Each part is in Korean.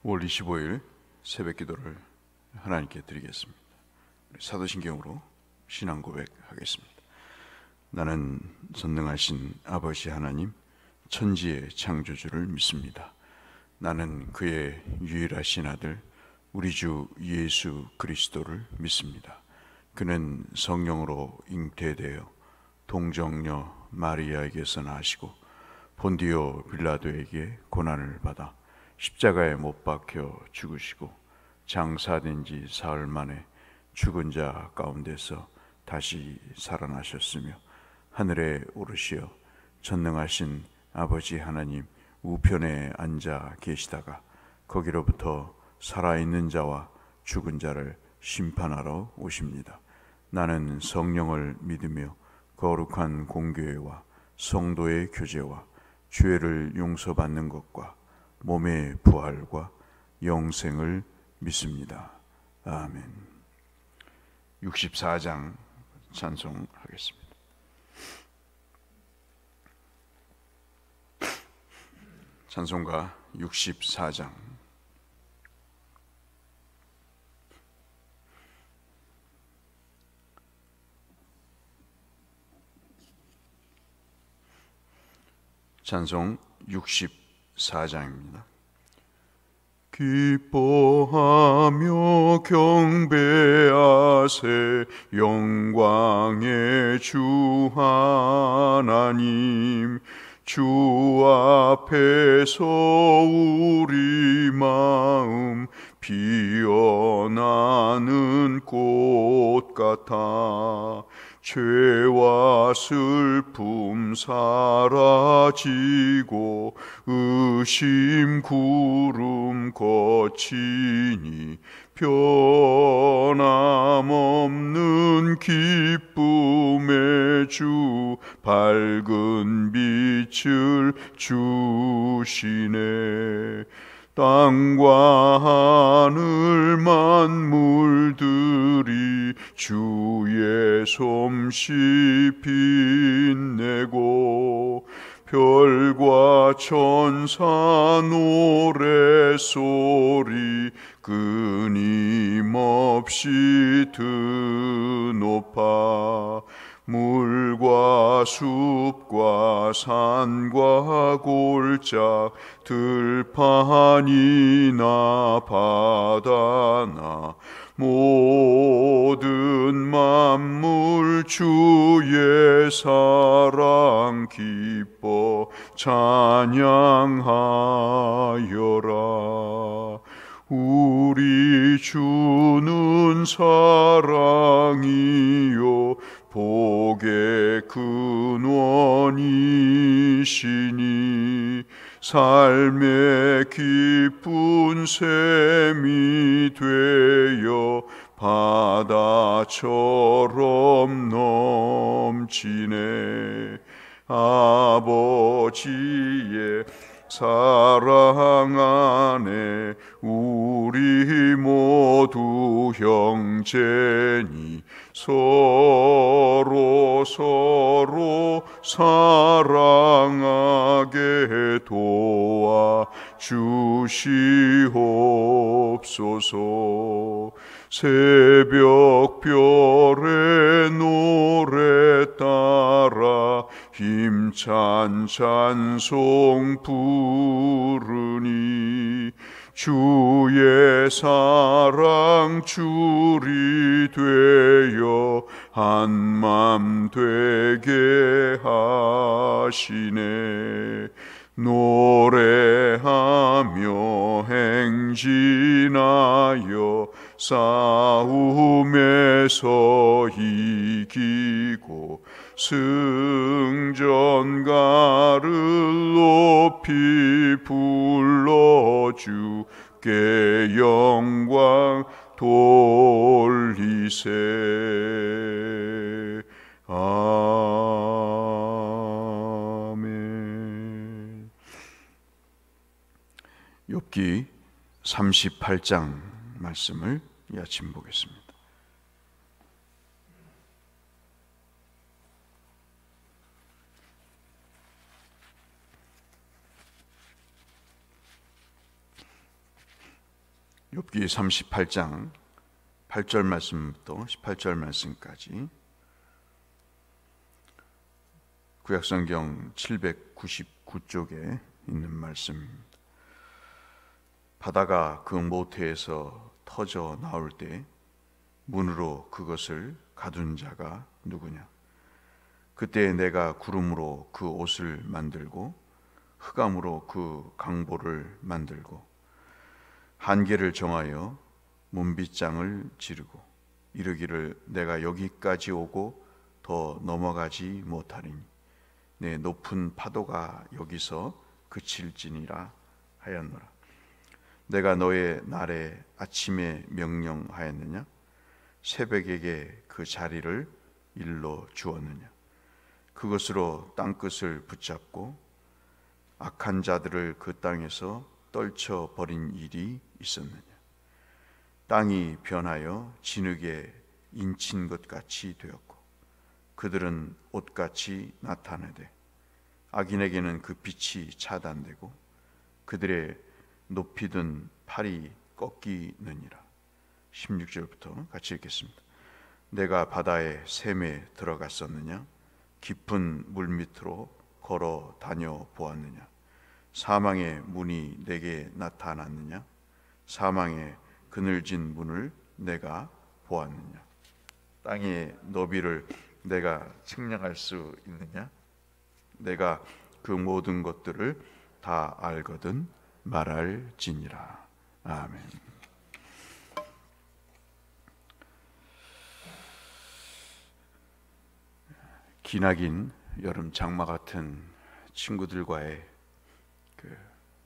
5월 25일 새벽 기도를 하나님께 드리겠습니다. 사도신경으로 신앙 고백하겠습니다. 나는 전능하신 아버지 하나님, 천지의 창조주를 믿습니다. 나는 그의 유일하신 아들 우리 주 예수 그리스도를 믿습니다. 그는 성령으로 잉태되어 동정녀 마리아에게서 나시고 본디오 빌라도에게 고난을 받아 십자가에 못 박혀 죽으시고 장사된 지 사흘 만에 죽은 자 가운데서 다시 살아나셨으며 하늘에 오르시어 전능하신 아버지 하나님 우편에 앉아 계시다가 거기로부터 살아있는 자와 죽은 자를 심판하러 오십니다. 나는 성령을 믿으며 거룩한 공교회와 성도의 교제와 죄를 용서받는 것과 몸의 부활과 영생을 믿습니다. 아멘. 64장 찬송하겠습니다. 찬송가 64장. 찬송 64장입니다. 기뻐하며 경배하세 영광의 주 하나님, 주 앞에서 우리 마음 피어나는 꽃 같아 죄와 슬픔 사라지고 의심 구름 거치니 변함없는 기쁨의 주 밝은 빛을 주시네. 땅과 하늘 만물들이 주의 솜씨 빛내고 별과 천사 노래소리 끊임없이 드높아 물과 숲과 산과 골짜 들판이나 바다나 모든 만물 주의 사랑 기뻐 찬양하여라. 우리 주는 사랑이요 복의 근원이시니 삶의 기쁜 샘이 되어 바다처럼 넘치네. 아버지의 사랑 안에 우리 모두 형제니 서로 사랑하게 도와 주시옵소서. 새벽별의 노래 따라 힘찬 찬송 부르니 주의 사랑 줄이 되어 한맘 되게 하시네. 노래하며 행진하여 싸움에서 이기고 승전가를 높이 불러 주께 영광 돌리세. 아멘. 욥기 38장 말씀을 이 아침 보겠습니다. 욥기 38장 8절 말씀부터 18절 말씀까지 구약성경 799쪽에 있는 말씀입니다. 바다가 그 모태에서 터져 나올 때 문으로 그것을 가둔 자가 누구냐? 그때 내가 구름으로 그 옷을 만들고 흑암으로 그 강보를 만들고 한계를 정하여 문빗장을 지르고 이르기를 내가 여기까지 오고 더 넘어가지 못하리니 내 높은 파도가 여기서 그칠지니라 하였노라. 내가 너의 날에 아침에 명령하였느냐? 새벽에게 그 자리를 일러 주었느냐? 그것으로 땅끝을 붙잡고 악한 자들을 그 땅에서 떨쳐 버린 일이 있었느냐? 땅이 변하여 진흙에 인친 것 같이 되었고 그들은 옷같이 나타나되 악인에게는 그 빛이 차단되고 그들의 높이 든 팔이 꺾이느니라. 16절부터 같이 읽겠습니다. 내가 바다의 샘에 들어갔었느냐? 깊은 물 밑으로 걸어 다녀 보았느냐? 사망의 문이 내게 나타났느냐? 사망의 그늘진 문을 내가 보았느냐? 땅의 너비를 내가 측량할 수 있느냐? 내가 그 모든 것들을 다 알거든 말할지니라. 아멘. 기나긴 여름 장마 같은 친구들과의 그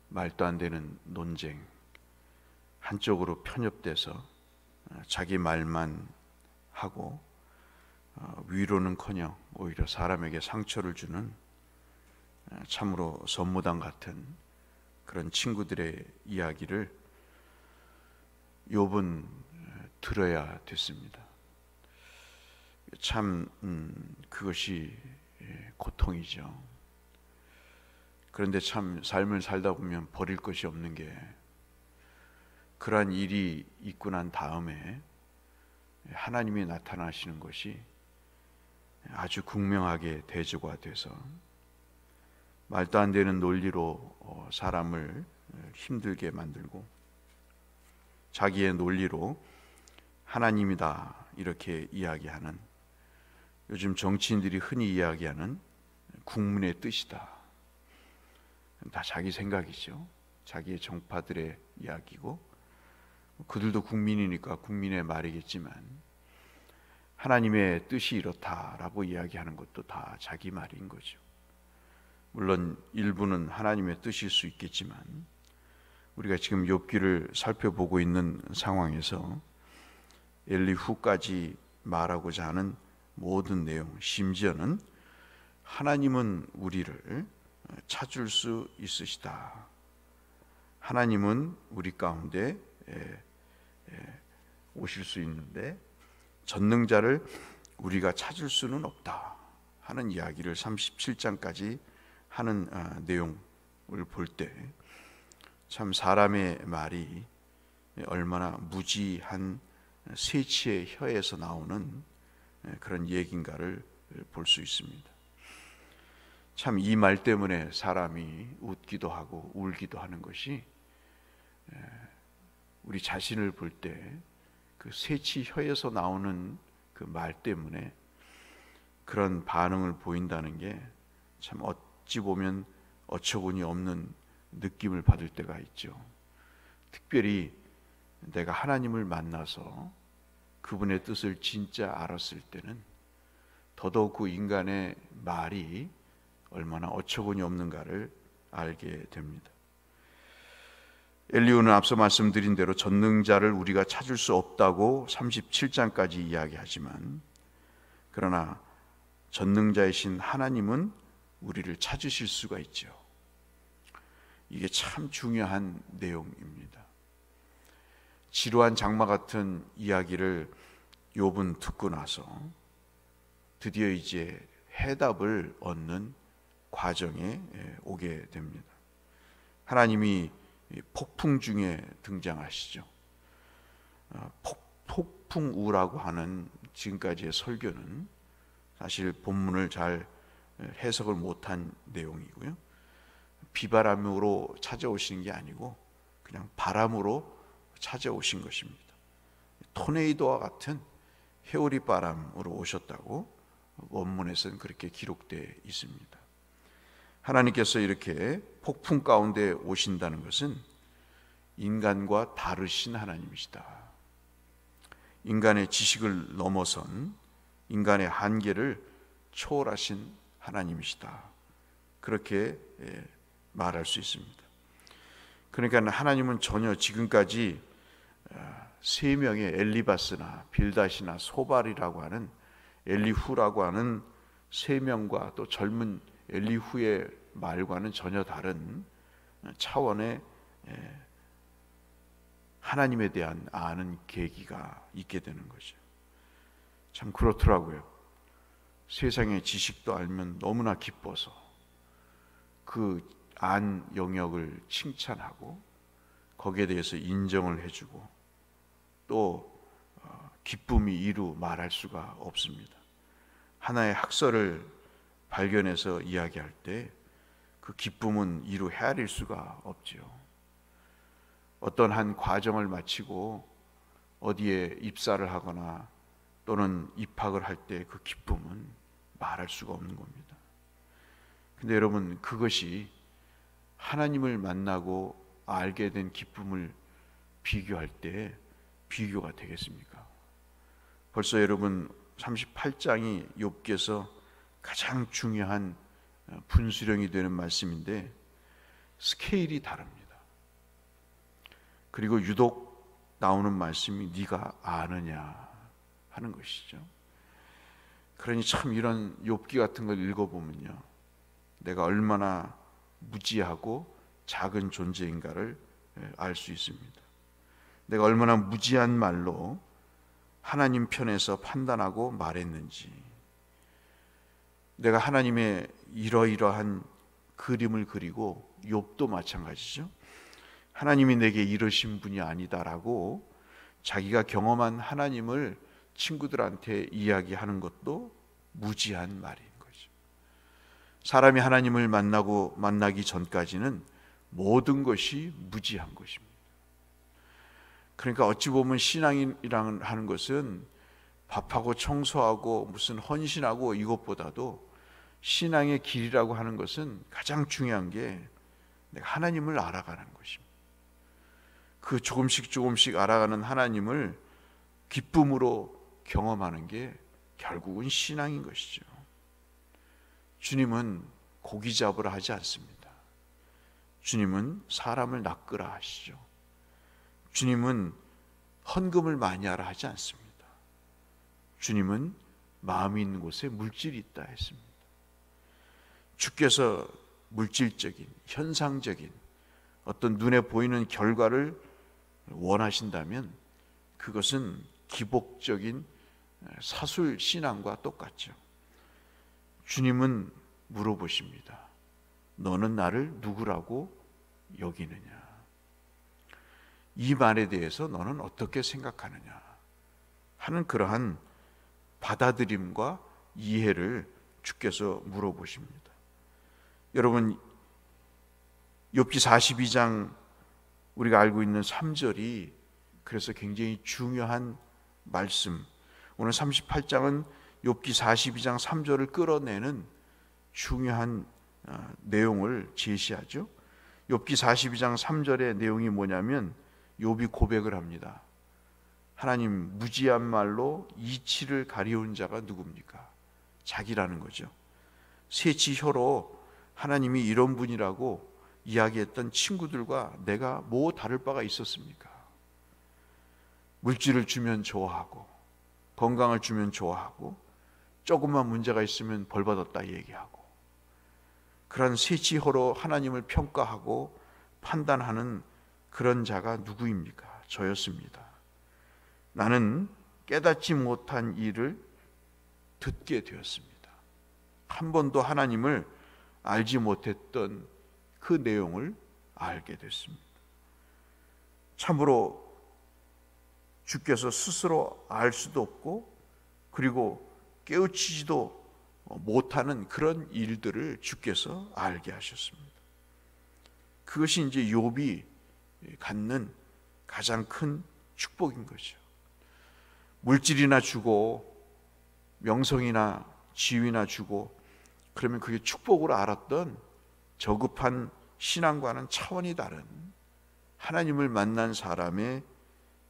말도 안 되는 논쟁, 한쪽으로 편협돼서 자기 말만 하고 위로는커녕 오히려 사람에게 상처를 주는 참으로 선무당 같은 그런 친구들의 이야기를 욥은 들어야 됐습니다. 참 그것이 고통이죠. 그런데 참 삶을 살다 보면 버릴 것이 없는 게 그러한 일이 있고 난 다음에 하나님이 나타나시는 것이 아주 극명하게 대조가 돼서 말도 안 되는 논리로 사람을 힘들게 만들고 자기의 논리로 하나님이다 이렇게 이야기하는, 요즘 정치인들이 흔히 이야기하는 국민의 뜻이다. 다 자기 생각이죠. 자기의 정파들의 이야기고 그들도 국민이니까 국민의 말이겠지만 하나님의 뜻이 이렇다라고 이야기하는 것도 다 자기 말인 거죠. 물론 일부는 하나님의 뜻일 수 있겠지만 우리가 지금 욥기를 살펴보고 있는 상황에서 엘리후까지 말하고자 하는 모든 내용, 심지어는 하나님은 우리를 찾을 수 있으시다. 하나님은 우리 가운데 오실 수 있는데 전능자를 우리가 찾을 수는 없다 하는 이야기를 37장까지 하는 내용을 볼 때 참 사람의 말이 얼마나 무지한 세치의 혀에서 나오는 그런 얘기인가를 볼 수 있습니다. 참 이 말 때문에 사람이 웃기도 하고 울기도 하는 것이 우리 자신을 볼 때 그 세치 혀에서 나오는 그 말 때문에 그런 반응을 보인다는 게 참 어찌 보면 어처구니 없는 느낌을 받을 때가 있죠. 특별히 내가 하나님을 만나서 그분의 뜻을 진짜 알았을 때는 더더욱 그 인간의 말이 얼마나 어처구니 없는가를 알게 됩니다. 엘리후는 앞서 말씀드린 대로 전능자를 우리가 찾을 수 없다고 37장까지 이야기하지만 그러나 전능자이신 하나님은 우리를 찾으실 수가 있죠. 이게 참 중요한 내용입니다. 지루한 장마 같은 이야기를 욥은 듣고 나서 드디어 이제 해답을 얻는 과정에 오게 됩니다. 하나님이 폭풍 중에 등장하시죠. 폭풍우라고 하는 지금까지의 설교는 사실 본문을 잘 해석을 못한 내용이고요. 비바람으로 찾아오시는 게 아니고 그냥 바람으로 찾아오신 것입니다. 토네이도와 같은 회오리 바람으로 오셨다고 원문에서는 그렇게 기록되어 있습니다. 하나님께서 이렇게 폭풍 가운데 오신다는 것은 인간과 다르신 하나님이시다. 인간의 지식을 넘어선 인간의 한계를 초월하신 하나님이시다. 그렇게 말할 수 있습니다. 그러니까 하나님은 전혀 지금까지 세 명의 엘리바스나 빌닷이나 소발이라고 하는 엘리후라고 하는 세 명과 또 젊은 엘리후의 말과는 전혀 다른 차원의 하나님에 대한 아는 계기가 있게 되는 거죠. 참 그렇더라고요. 세상의 지식도 알면 너무나 기뻐서 그 안 영역을 칭찬하고 거기에 대해서 인정을 해주고 또 기쁨이 이루 말할 수가 없습니다. 하나의 학설을 발견해서 이야기할 때 그 기쁨은 이루 헤아릴 수가 없지요. 어떤 한 과정을 마치고 어디에 입사를 하거나 또는 입학을 할 때 그 기쁨은 말할 수가 없는 겁니다. 근데 여러분, 그것이 하나님을 만나고 알게 된 기쁨을 비교할 때 비교가 되겠습니까? 벌써 여러분 38장이 욥기에서 가장 중요한 분수령이 되는 말씀인데 스케일이 다릅니다. 그리고 유독 나오는 말씀이 네가 아느냐 하는 것이죠. 그러니 참 이런 욥기 같은 걸 읽어보면요, 내가 얼마나 무지하고 작은 존재인가를 알 수 있습니다. 내가 얼마나 무지한 말로 하나님 편에서 판단하고 말했는지, 내가 하나님의 이러이러한 그림을 그리고, 욥도 마찬가지죠. 하나님이 내게 이러신 분이 아니다라고 자기가 경험한 하나님을 친구들한테 이야기하는 것도 무지한 말인 거죠. 사람이 하나님을 만나기 전까지는 모든 것이 무지한 것입니다. 그러니까 어찌 보면 신앙이라는 하는 것은 밥하고 청소하고 무슨 헌신하고 이것보다도 신앙의 길이라고 하는 것은 가장 중요한 게 내가 하나님을 알아가는 것입니다. 그 조금씩 알아가는 하나님을 기쁨으로 경험하는 게 결국은 신앙인 것이죠. 주님은 고기 잡으라 하지 않습니다. 주님은 사람을 낚으라 하시죠. 주님은 헌금을 많이 하라 하지 않습니다. 주님은 마음이 있는 곳에 물질이 있다 했습니다. 주께서 물질적인, 현상적인 어떤 눈에 보이는 결과를 원하신다면 그것은 기복적인 사술 신앙과 똑같죠. 주님은 물어보십니다. 너는 나를 누구라고 여기느냐? 이 말에 대해서 너는 어떻게 생각하느냐? 하는 그러한 받아들임과 이해를 주께서 물어보십니다. 여러분, 욥기 42장 우리가 알고 있는 3절이 그래서 굉장히 중요한 말씀, 오늘 38장은 욥기 42장 3절을 끌어내는 중요한 내용을 제시하죠. 욥기 42장 3절의 내용이 뭐냐면 욥이 고백을 합니다. 하나님, 무지한 말로 이치를 가리운 자가 누굽니까? 자기라는 거죠. 세치혀로 하나님이 이런 분이라고 이야기했던 친구들과 내가 뭐 다를 바가 있었습니까? 물질을 주면 좋아하고 건강을 주면 좋아하고 조금만 문제가 있으면 벌받았다 얘기하고, 그런 세치혀로 하나님을 평가하고 판단하는 그런 자가 누구입니까? 저였습니다. 나는 깨닫지 못한 일을 듣게 되었습니다. 한 번도 하나님을 알지 못했던 그 내용을 알게 됐습니다. 참으로 주께서 스스로 알 수도 없고 그리고 깨우치지도 못하는 그런 일들을 주께서 알게 하셨습니다. 그것이 이제 욥이 갖는 가장 큰 축복인 거죠. 물질이나 주고 명성이나 지위나 주고 그러면 그게 축복으로 알았던 저급한 신앙과는 차원이 다른 하나님을 만난 사람의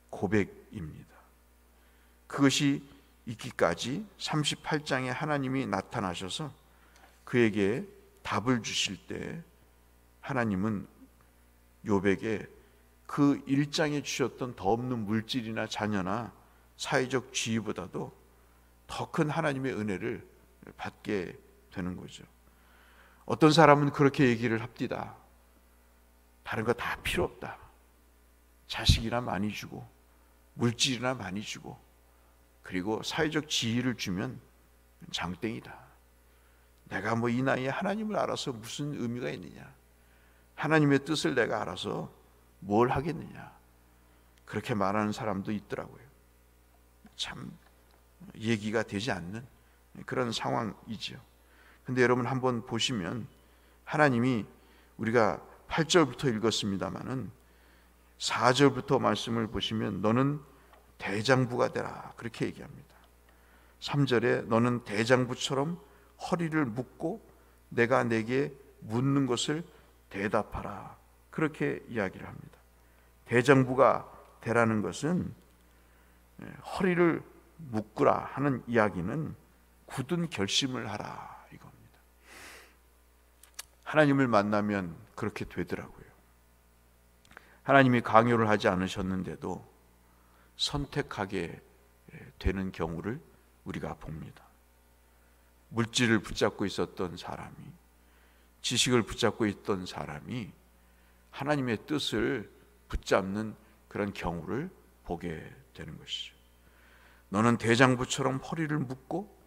고백입니다. 그것이 있기까지 38장에 하나님이 나타나셔서 그에게 답을 주실 때 하나님은 욥에게 그 1장에 주셨던 더 없는 물질이나 자녀나 사회적 지위보다도 더 큰 하나님의 은혜를 받게 되는 거죠. 어떤 사람은 그렇게 얘기를 합디다. 다른 거 다 필요 없다. 자식이나 많이 주고 물질이나 많이 주고 그리고 사회적 지위를 주면 장땡이다. 내가 뭐 이 나이에 하나님을 알아서 무슨 의미가 있느냐. 하나님의 뜻을 내가 알아서 뭘 하겠느냐. 그렇게 말하는 사람도 있더라고요. 참 얘기가 되지 않는 그런 상황이죠. 근데 여러분 한번 보시면 하나님이 우리가 8절부터 읽었습니다마는 4절부터 말씀을 보시면 너는 대장부가 되라 그렇게 얘기합니다. 3절에 너는 대장부처럼 허리를 묶고 내가 내게 묻는 것을 대답하라 그렇게 이야기를 합니다. 대장부가 되라는 것은 허리를 묶으라 하는 이야기는 굳은 결심을 하라 이겁니다. 하나님을 만나면 그렇게 되더라고요. 하나님이 강요를 하지 않으셨는데도 선택하게 되는 경우를 우리가 봅니다. 물질을 붙잡고 있었던 사람이, 지식을 붙잡고 있던 사람이 하나님의 뜻을 붙잡는 그런 경우를 보게 되는 것이죠. 너는 대장부처럼 허리를 묶고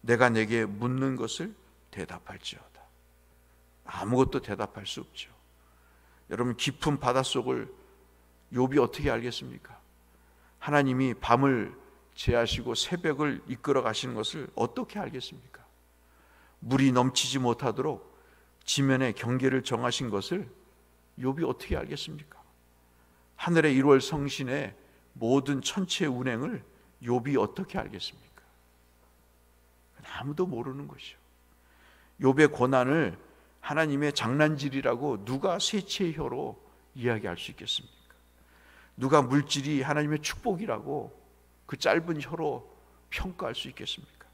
내가 내게 묻는 것을 대답할지어다. 아무것도 대답할 수 없죠. 여러분 깊은 바닷속을 욥이 어떻게 알겠습니까? 하나님이 밤을 제하시고 새벽을 이끌어 가시는 것을 어떻게 알겠습니까? 물이 넘치지 못하도록 지면의 경계를 정하신 것을 욥이 어떻게 알겠습니까? 하늘의 1월 성신의 모든 천체 운행을 욥이 어떻게 알겠습니까? 아무도 모르는 것이요. 욥의 고난을 하나님의 장난질이라고 누가 셋의 혀로 이야기할 수 있겠습니까? 누가 물질이 하나님의 축복이라고 그 짧은 혀로 평가할 수 있겠습니까?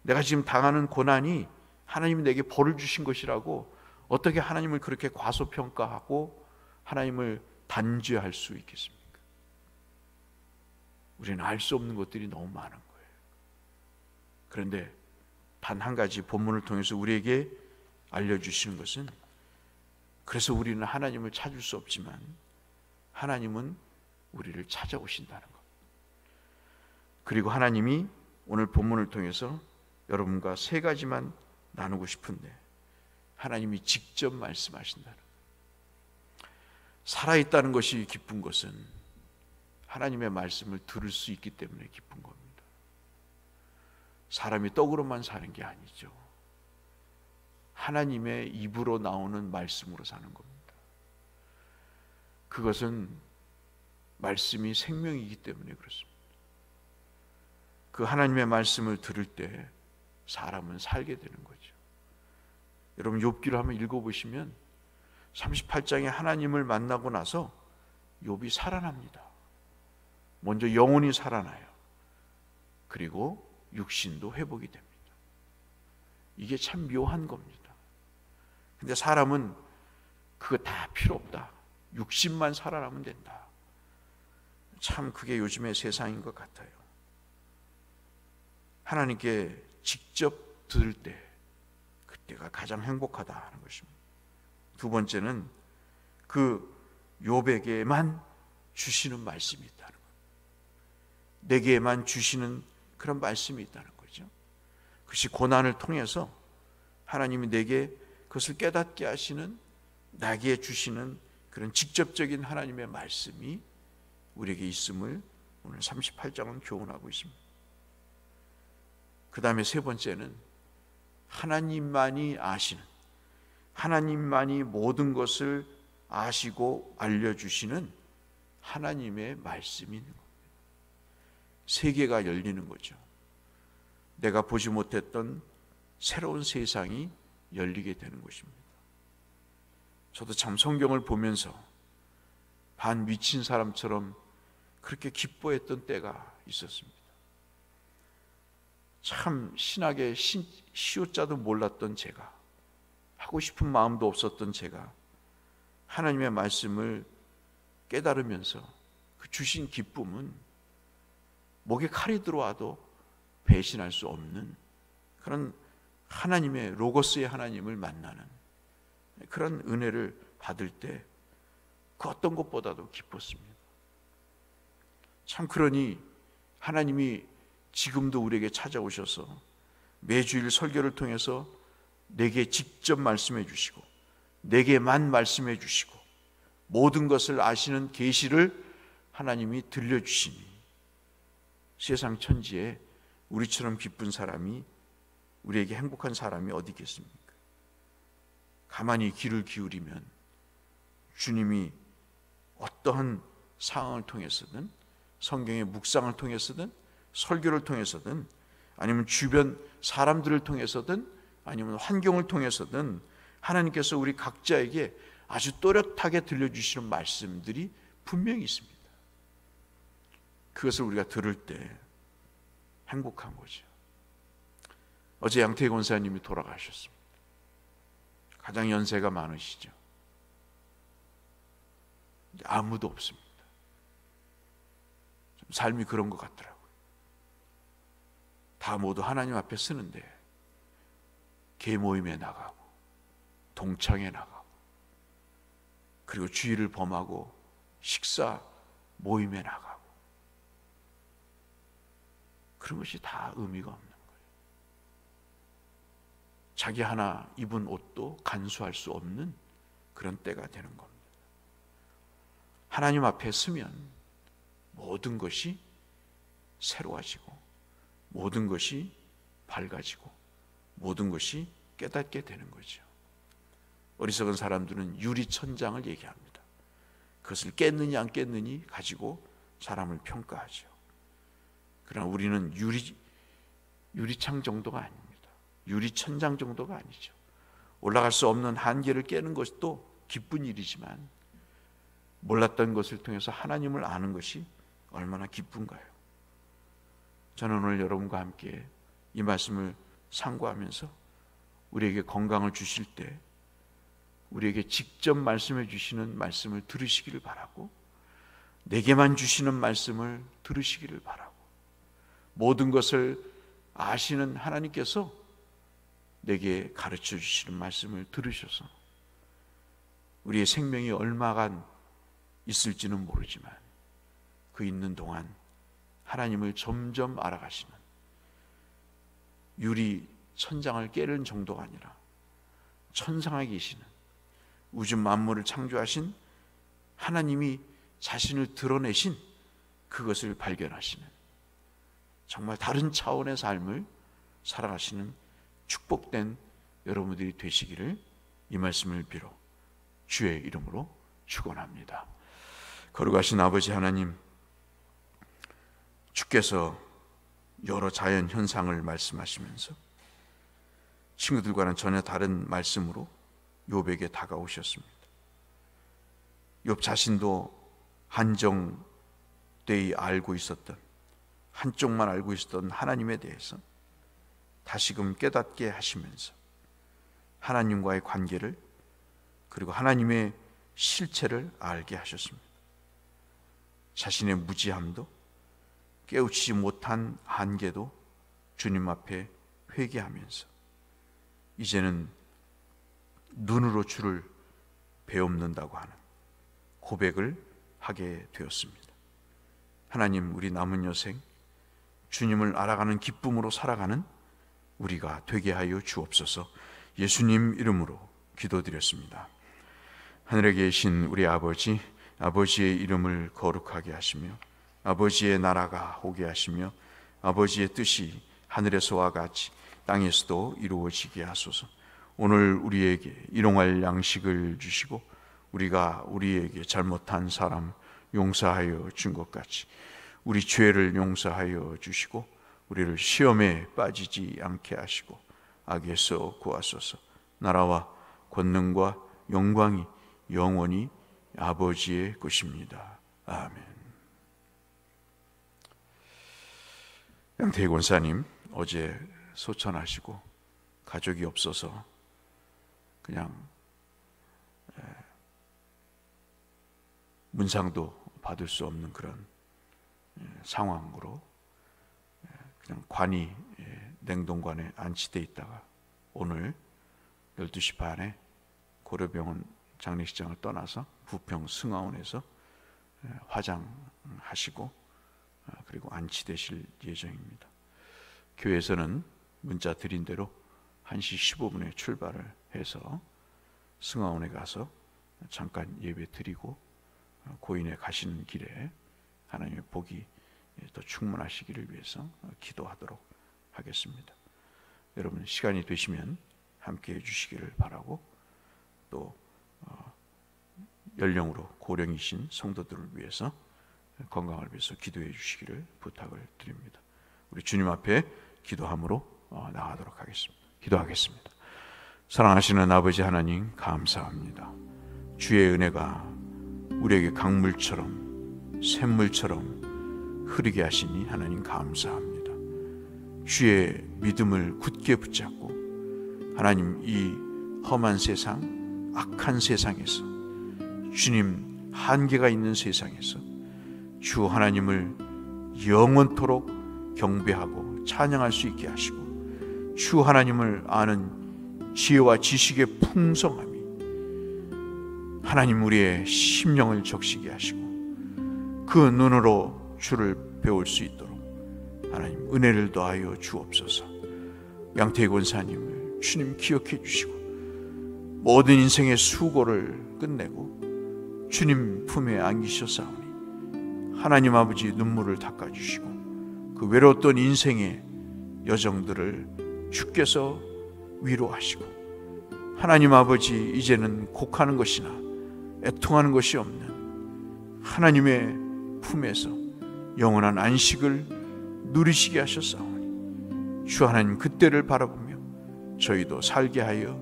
내가 지금 당하는 고난이 하나님이 내게 벌을 주신 것이라고 어떻게 하나님을 그렇게 과소평가하고 하나님을 단죄할 수 있겠습니까? 우리는 알 수 없는 것들이 너무 많은 거예요. 그런데 단 한 가지 본문을 통해서 우리에게 알려주시는 것은 그래서 우리는 하나님을 찾을 수 없지만 하나님은 우리를 찾아오신다는 것. 그리고 하나님이 오늘 본문을 통해서 여러분과 세 가지만 나누고 싶은데 하나님이 직접 말씀하신다는 것. 살아있다는 것이 기쁜 것은 하나님의 말씀을 들을 수 있기 때문에 기쁜 겁니다. 사람이 떡으로만 사는 게 아니죠. 하나님의 입으로 나오는 말씀으로 사는 겁니다. 그것은 말씀이 생명이기 때문에 그렇습니다. 그 하나님의 말씀을 들을 때 사람은 살게 되는 거죠. 여러분 욥기를 한번 읽어보시면 38장에 하나님을 만나고 나서 욥이 살아납니다. 먼저 영혼이 살아나요. 그리고 육신도 회복이 됩니다. 이게 참 묘한 겁니다. 근데 사람은 그거 다 필요 없다. 육신만 살아나면 된다. 참 그게 요즘의 세상인 것 같아요. 하나님께 직접 들을 때 그때가 가장 행복하다 하는 것입니다. 두 번째는 그 욥에게만 주시는 말씀이 있다는 것. 내게만 주시는 그런 말씀이 있다는 거죠. 그것이 고난을 통해서 하나님이 내게 그것을 깨닫게 하시는, 나에게 주시는 그런 직접적인 하나님의 말씀이 우리에게 있음을 오늘 38장은 교훈하고 있습니다. 그 다음에 세 번째는 하나님만이 아시는, 하나님만이 모든 것을 아시고 알려주시는 하나님의 말씀이 있는 겁니다. 세계가 열리는 거죠. 내가 보지 못했던 새로운 세상이 열리게 되는 것입니다. 저도 참 성경을 보면서 반 미친 사람처럼 그렇게 기뻐했던 때가 있었습니다. 참 신학의 시옷자도 몰랐던 제가, 하고 싶은 마음도 없었던 제가 하나님의 말씀을 깨달으면서 그 주신 기쁨은 목에 칼이 들어와도 배신할 수 없는 그런 하나님의, 로고스의 하나님을 만나는 그런 은혜를 받을 때 그 어떤 것보다도 기뻤습니다. 참 그러니 하나님이 지금도 우리에게 찾아오셔서 매주일 설교를 통해서 내게 직접 말씀해 주시고 내게만 말씀해 주시고 모든 것을 아시는 계시를 하나님이 들려주시니 세상 천지에 우리처럼 기쁜 사람이, 우리에게 행복한 사람이 어디 있겠습니까? 가만히 귀를 기울이면 주님이 어떠한 상황을 통해서든, 성경의 묵상을 통해서든, 설교를 통해서든, 아니면 주변 사람들을 통해서든, 아니면 환경을 통해서든 하나님께서 우리 각자에게 아주 또렷하게 들려주시는 말씀들이 분명히 있습니다. 그것을 우리가 들을 때 행복한 거죠. 어제 양태희 권사님이 돌아가셨습니다. 가장 연세가 많으시죠. 아무도 없습니다. 좀 삶이 그런 것 같더라고요. 다 모두 하나님 앞에 쓰는데 개 모임에 나가고 동창회 나가고 그리고 주의를 범하고 식사 모임에 나가고 그런 것이 다 의미가 없는 거예요. 자기 하나 입은 옷도 간수할 수 없는 그런 때가 되는 겁니다. 하나님 앞에 서면 모든 것이 새로워지고 모든 것이 밝아지고 모든 것이 깨닫게 되는 거죠. 어리석은 사람들은 유리천장을 얘기합니다. 그것을 깼느니 안 깼느니 가지고 사람을 평가하죠. 그러나 우리는 유리창 정도가 아닙니다. 유리천장 정도가 아니죠. 올라갈 수 없는 한계를 깨는 것도 기쁜 일이지만 몰랐던 것을 통해서 하나님을 아는 것이 얼마나 기쁜가요? 저는 오늘 여러분과 함께 이 말씀을 상고하면서 우리에게 건강을 주실 때 우리에게 직접 말씀해 주시는 말씀을 들으시기를 바라고, 내게만 주시는 말씀을 들으시기를 바라고, 모든 것을 아시는 하나님께서 내게 가르쳐 주시는 말씀을 들으셔서 우리의 생명이 얼마간 있을지는 모르지만 그 있는 동안 하나님을 점점 알아가시는, 유리 천장을 깨는 정도가 아니라 천상에 계시는 우주 만물을 창조하신 하나님이 자신을 드러내신 그것을 발견하시는 정말 다른 차원의 삶을 살아가시는 축복된 여러분들이 되시기를 이 말씀을 빌어 주의 이름으로 축원합니다. 거룩하신 아버지 하나님, 주께서 여러 자연 현상을 말씀하시면서 친구들과는 전혀 다른 말씀으로 욥에게 다가오셨습니다. 욥 자신도 한정되이 알고 있었던, 한쪽만 알고 있었던 하나님에 대해서 다시금 깨닫게 하시면서 하나님과의 관계를, 그리고 하나님의 실체를 알게 하셨습니다. 자신의 무지함도, 깨우치지 못한 한계도 주님 앞에 회개하면서 이제는 눈으로 주를 배움는다고 하는 고백을 하게 되었습니다. 하나님, 우리 남은 여생 주님을 알아가는 기쁨으로 살아가는 우리가 되게 하여 주옵소서. 예수님 이름으로 기도드렸습니다. 하늘에 계신 우리 아버지, 아버지의 이름을 거룩하게 하시며 아버지의 나라가 오게 하시며 아버지의 뜻이 하늘에서와 같이 땅에서도 이루어지게 하소서. 오늘 우리에게 일용할 양식을 주시고 우리가 우리에게 잘못한 사람 용서하여 준 것 같이 우리 죄를 용서하여 주시고 우리를 시험에 빠지지 않게 하시고 악에서 구하소서. 나라와 권능과 영광이 영원히 아버지의 것입니다. 아멘. 양태희 권사님 어제 소천하시고 가족이 없어서 그냥 문상도 받을 수 없는 그런 상황으로 그냥 관이 냉동관에 안치돼 있다가 오늘 12시 반에 고려병원 장례식장을 떠나서 부평 승하원에서 화장하시고 그리고 안치되실 예정입니다. 교회에서는 문자 드린 대로 1시 15분에 출발을 해서 승하원에 가서 잠깐 예배 드리고 고인에 가시는 길에 하나님의 복이 더 충만하시기를 위해서 기도하도록 하겠습니다. 여러분 시간이 되시면 함께 해주시기를 바라고 또 연령으로 고령이신 성도들을 위해서 건강을 위해서 기도해 주시기를 부탁을 드립니다. 우리 주님 앞에 기도함으로 나가도록 하겠습니다. 기도하겠습니다. 사랑하시는 아버지 하나님 감사합니다. 주의 은혜가 우리에게 강물처럼 샘물처럼 흐르게 하시니 하나님 감사합니다. 주의 믿음을 굳게 붙잡고 하나님 이 험한 세상, 악한 세상에서 주님 한계가 있는 세상에서 주 하나님을 영원토록 경배하고 찬양할 수 있게 하시고 주 하나님을 아는 지혜와 지식의 풍성함이 하나님 우리의 심령을 적시게 하시고 그 눈으로 주를 배울 수 있도록 하나님 은혜를 더하여 주옵소서. 양태희 권사님을 주님 기억해 주시고 모든 인생의 수고를 끝내고 주님 품에 안기셨사오니 하나님 아버지 눈물을 닦아주시고 그 외로웠던 인생의 여정들을 주께서 위로하시고 하나님 아버지 이제는 곡하는 것이나 애통하는 것이 없는 하나님의 품에서 영원한 안식을 누리시게 하셨사오니 주 하나님 그때를 바라보며 저희도 살게 하여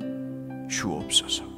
주옵소서.